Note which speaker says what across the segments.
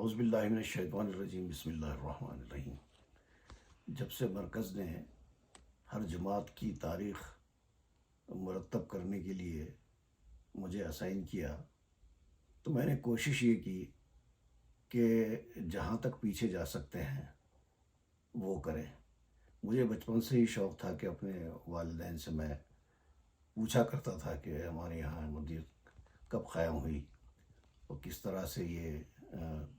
Speaker 1: اعوذ باللہ من الشیطان الرجیم، بسم اللہ الرحمن الرحیم۔ جب سے مرکز نے ہر جماعت کی تاریخ مرتب کرنے کے لیے مجھے اسائن کیا تو میں نے کوشش یہ کی کہ جہاں تک پیچھے جا سکتے ہیں وہ کریں۔ مجھے بچپن سے ہی شوق تھا کہ اپنے والدین سے میں پوچھا کرتا تھا کہ ہمارے یہاں احمدیت کب قائم ہوئی اور کس طرح سے یہ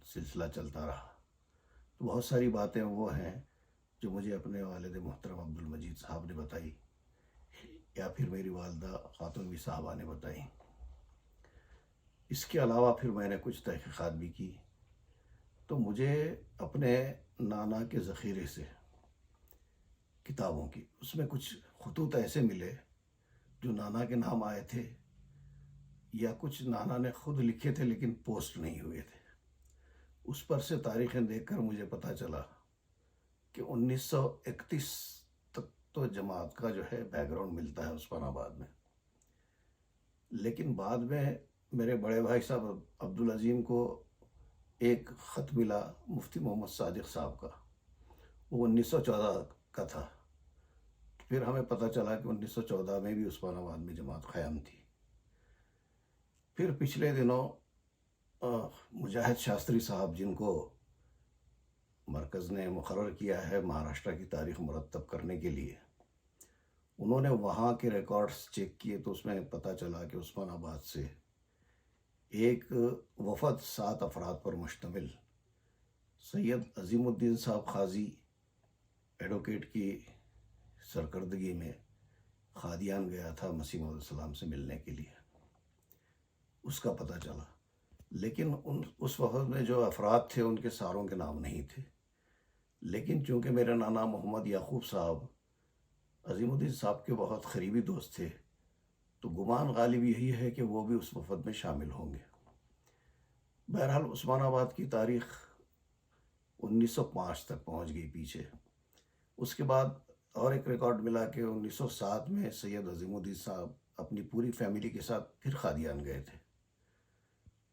Speaker 1: سلسلہ چلتا رہا۔ تو بہت ساری باتیں وہ ہیں جو مجھے اپنے والد محترم عبد المجید صاحب نے بتائی یا پھر میری والدہ خاتون صاحبہ نے بتائی۔ اس کے علاوہ پھر میں نے کچھ تحقیقات بھی کی تو مجھے اپنے نانا کے ذخیرے سے کتابوں کی اس میں کچھ خطوط ایسے ملے جو نانا کے نام آئے تھے یا کچھ نانا نے خود لکھے تھے لیکن پوسٹ نہیں ہوئے تھے۔ اس پر سے تاریخیں دیکھ کر مجھے پتہ چلا کہ 1931 تک تو جماعت کا جو ہے بیک گراؤنڈ ملتا ہے عثمان آباد میں، لیکن بعد میں میرے بڑے بھائی صاحب عبدالعظیم کو ایک خط ملا مفتی محمد صادق صاحب کا، وہ 1914 کا تھا۔ پھر ہمیں پتہ چلا کہ 1914 میں بھی عثمان آباد میں جماعت قائم تھی۔ پھر پچھلے دنوں مجاہد شاستری صاحب، جن کو مرکز نے مقرر کیا ہے مہاراشٹر کی تاریخ مرتب کرنے کے لیے، انہوں نے وہاں کے ریکارڈز چیک کیے تو اس میں پتہ چلا کہ عثمان آباد سے ایک وفد 7 افراد پر مشتمل سید عظیم الدین صاحب قاضی ایڈوکیٹ کی سرکردگی میں قادیان گیا تھا مسیح موعود السلام سے ملنے کے لیے، اس کا پتہ چلا۔ لیکن اس وفد میں جو افراد تھے ان کے ساروں کے نام نہیں تھے، لیکن چونکہ میرے نانا محمد یعقوب صاحب عظیم الدین صاحب کے بہت قریبی دوست تھے تو گمان غالب یہی ہے کہ وہ بھی اس وفد میں شامل ہوں گے۔ بہرحال عثمان آباد کی تاریخ 1905 تک پہنچ گئی پیچھے۔ اس کے بعد اور ایک ریکارڈ ملا کہ 1907 میں سید عظیم الدین صاحب اپنی پوری فیملی کے ساتھ پھر قادیان گئے تھے۔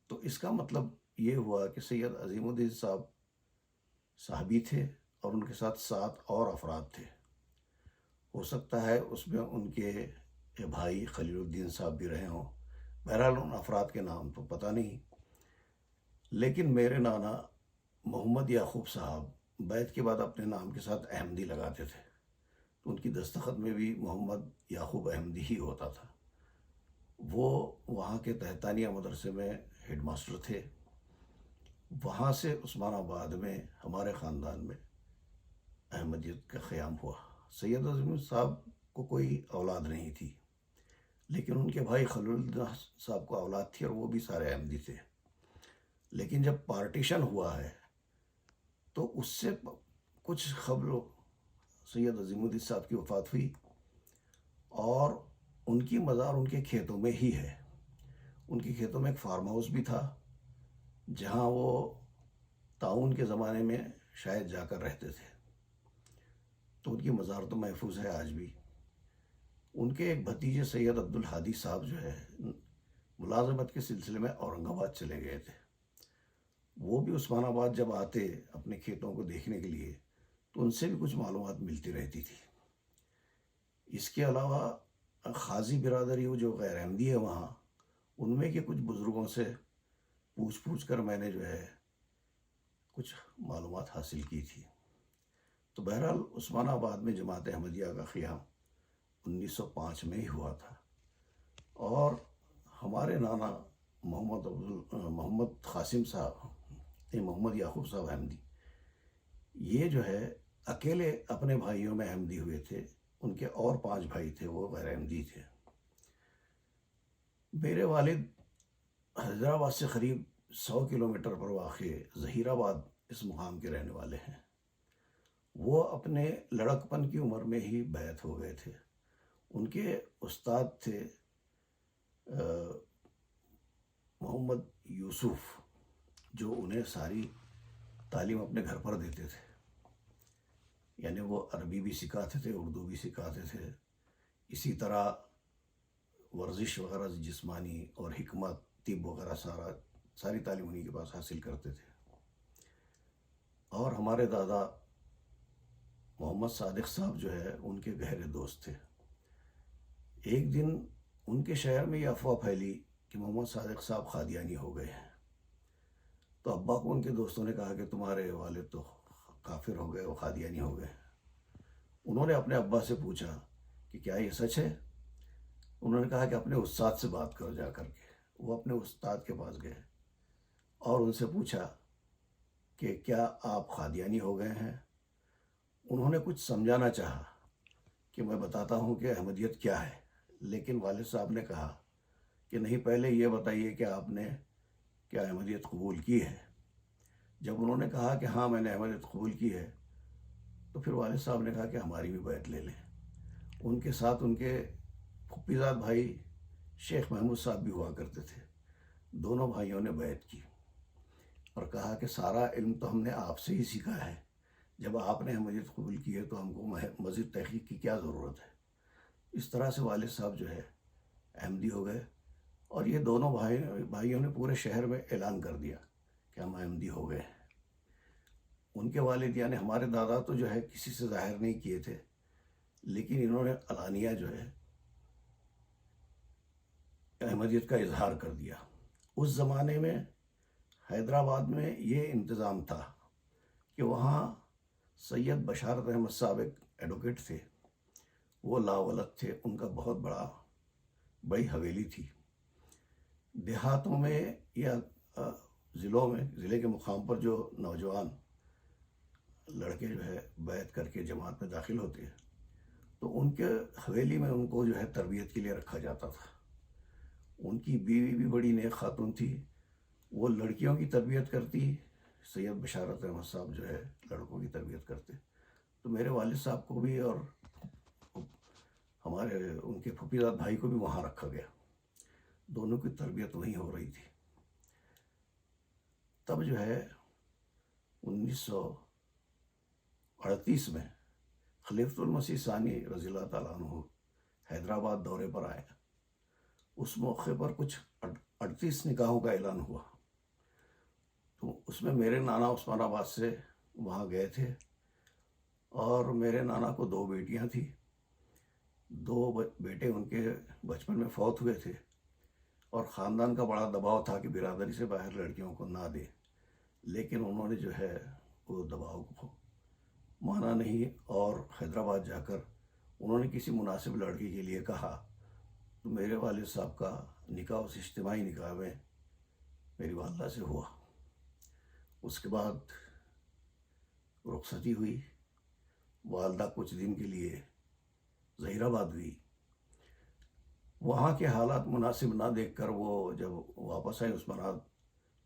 Speaker 1: تو اس کا مطلب یہ ہوا کہ سید عظیم الدین صاحب صحابی تھے اور ان کے ساتھ 7 اور افراد تھے۔ ہو سکتا ہے اس میں ان کے بھائی خلیل الدین صاحب بھی رہے ہوں، بہرحال ان افراد کے نام تو پتہ نہیں۔ لیکن میرے نانا محمد یعقوب صاحب بیعت کے بعد اپنے نام کے ساتھ احمدی لگاتے تھے، تو ان کی دستخط میں بھی محمد یعقوب احمدی ہی ہوتا تھا۔ وہ وہاں کے تحتانیہ مدرسے میں ہیڈ ماسٹر تھے۔ وہاں سے عثمان آباد میں ہمارے خاندان میں احمدیت کا قیام ہوا۔ سید عظیم صاحب کو کوئی اولاد نہیں تھی، لیکن ان کے بھائی خلیل الدین صاحب کو اولاد تھی اور وہ بھی سارے احمدی تھے۔ لیکن جب پارٹیشن ہوا ہے تو اس سے کچھ قبل سید عظیم الدین صاحب کی وفات ہوئی اور ان کی مزار ان کے کھیتوں میں ہی ہے۔ ان کے کھیتوں میں ایک فارم ہاؤس بھی تھا جہاں وہ تعاون کے زمانے میں شاید جا کر رہتے تھے، تو ان کی مزار تو محفوظ ہے آج بھی۔ ان کے ایک بھتیجے سید عبدالحادی صاحب جو ہے ملازمت کے سلسلے میں اورنگ آباد چلے گئے تھے، وہ بھی عثمان آباد جب آتے اپنے کھیتوں کو دیکھنے کے لیے تو ان سے بھی کچھ معلومات ملتی رہتی تھی۔ اس کے علاوہ قاضی برادری جو غیر احمدی ہے وہاں، ان میں کے کچھ بزرگوں سے پوچھ کر میں نے جو ہے کچھ معلومات حاصل کی تھی۔ تو بہرحال عثمان آباد میں جماعت احمدیہ کا قیام 1905 میں ہی ہوا تھا، اور ہمارے نانا محمد قاسم صاحب محمد یعقوب صاحب احمدی، یہ جو ہے اکیلے اپنے بھائیوں میں احمدی ہوئے تھے۔ ان کے اور 5 بھائی تھے وہ غیر احمدی تھے۔ میرے والد حیدرآباد سے قریب 100 کلومیٹر پر واقع ظہیر آباد اس مقام کے رہنے والے ہیں۔ وہ اپنے لڑکپن کی عمر میں ہی بیعت ہو گئے تھے۔ ان کے استاد تھے محمد یوسف، جو انہیں ساری تعلیم اپنے گھر پر دیتے تھے، یعنی وہ عربی بھی سکھاتے تھے، اردو بھی سکھاتے تھے، اسی طرح ورزش وغیرہ جسمانی اور حکمت طب وغیرہ ساری تعلیم انہی کے پاس حاصل کرتے تھے۔ اور ہمارے دادا محمد صادق صاحب جو ہے ان کے گہرے دوست تھے۔ ایک دن ان کے شہر میں یہ افواہ پھیلی کہ محمد صادق صاحب قادیانی ہو گئے ہیں، تو ابا کو ان کے دوستوں نے کہا کہ تمہارے والد تو کافر ہو گئے، وہ قادیانی ہو گئے۔ انہوں نے اپنے ابا سے پوچھا کہ کیا یہ سچ ہے؟ انہوں نے کہا کہ اپنے استاد سے بات کرو جا کر کے۔ وہ اپنے استاد کے پاس گئے اور ان سے پوچھا کہ کیا آپ قادیانی ہو گئے ہیں؟ انہوں نے کچھ سمجھانا چاہا کہ میں بتاتا ہوں کہ احمدیت کیا ہے، لیکن والد صاحب نے کہا کہ نہیں، پہلے یہ بتائیے کہ آپ نے کیا احمدیت قبول کی ہے۔ جب انہوں نے کہا کہ ہاں میں نے احمدیت قبول کی ہے، تو پھر والد صاحب نے کہا کہ ہماری بھی بیعت لے لیں۔ ان کے ساتھ ان کے پھپھی زاد بھائی شیخ محمود صاحب بھی ہوا کرتے تھے۔ دونوں بھائیوں نے بیعت کی اور کہا کہ سارا علم تو ہم نے آپ سے ہی سیکھا ہے، جب آپ نے احمدیت قبول کی ہے تو ہم کو مزید تحقیق کی کیا ضرورت ہے۔ اس طرح سے والد صاحب جو ہے احمدی ہو گئے، اور یہ دونوں بھائیوں نے پورے شہر میں اعلان کر دیا کہ ہم احمدی ہو گئے ہیں۔ ان کے والد یعنی ہمارے دادا تو جو ہے کسی سے ظاہر نہیں کیے تھے، لیکن انہوں نے علانیہ جو ہے احمدیت کا اظہار کر دیا۔ اس زمانے میں حیدرآباد میں یہ انتظام تھا کہ وہاں سید بشارت احمد صاحب ایک ایڈوکیٹ تھے، وہ لاولد تھے، ان کا بہت بڑی حویلی تھی۔ دیہاتوں میں یا ضلع کے مقام پر جو نوجوان لڑکے جو ہے بیعت کر کے جماعت میں داخل ہوتے ہیں، تو ان کے حویلی میں ان کو جو ہے تربیت کے لیے رکھا جاتا تھا۔ ان کی بیوی بھی بڑی نیک خاتون تھی، وہ لڑکیوں کی تربیت کرتی، سید بشارت احمد صاحب جو ہے لڑکوں کی تربیت کرتے۔ تو میرے والد صاحب کو بھی اور ہمارے ان کے پھپھی زاد بھائی کو بھی وہاں رکھا گیا، دونوں کی تربیت وہیں ہو رہی تھی۔ تب جو ہے 1938 میں خلیفۃ المسیح ثانی رضی اللہ تعالیٰ عنہ حیدرآباد دورے پر آئے۔ اس موقع پر کچھ 38 نکاحوں کا اعلان ہوا، تو اس میں میرے نانا عثمان آباد سے وہاں گئے تھے، اور میرے نانا کو 2 بیٹیاں تھیں، 2 بیٹے ان کے بچپن میں فوت ہوئے تھے، اور خاندان کا بڑا دباؤ تھا کہ برادری سے باہر لڑکیوں کو نہ دے، لیکن انہوں نے جو ہے وہ دباؤ کو مانا نہیں، اور حیدرآباد جا کر انہوں نے کسی مناسب لڑکی کے لیے کہا، تو میرے والد صاحب کا نکاح اس اجتماعی نکاح میں میری والدہ سے ہوا۔ اس کے بعد رخصتی ہوئی، والدہ کچھ دن کے لیے ظہیر آباد ہوئی۔ وہاں کے حالات مناسب نہ دیکھ کر وہ جب واپس آئے عثمانآباد،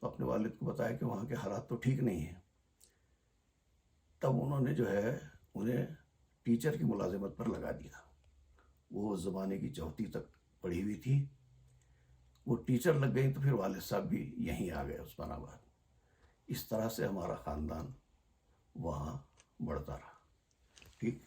Speaker 1: تو اپنے والد کو بتایا کہ وہاں کے حالات تو ٹھیک نہیں ہیں۔ تب انہوں نے جو ہے انہیں ٹیچر کی ملازمت پر لگا دیا۔ وہ اس زمانے کی 4تھی تک پڑھی ہوئی تھی، وہ ٹیچر لگ گئی، تو پھر والد صاحب بھی یہیں آ گئے عثمان آباد۔ اس طرح سے ہمارا خاندان وہاں بڑھتا رہا۔ ٹھیک۔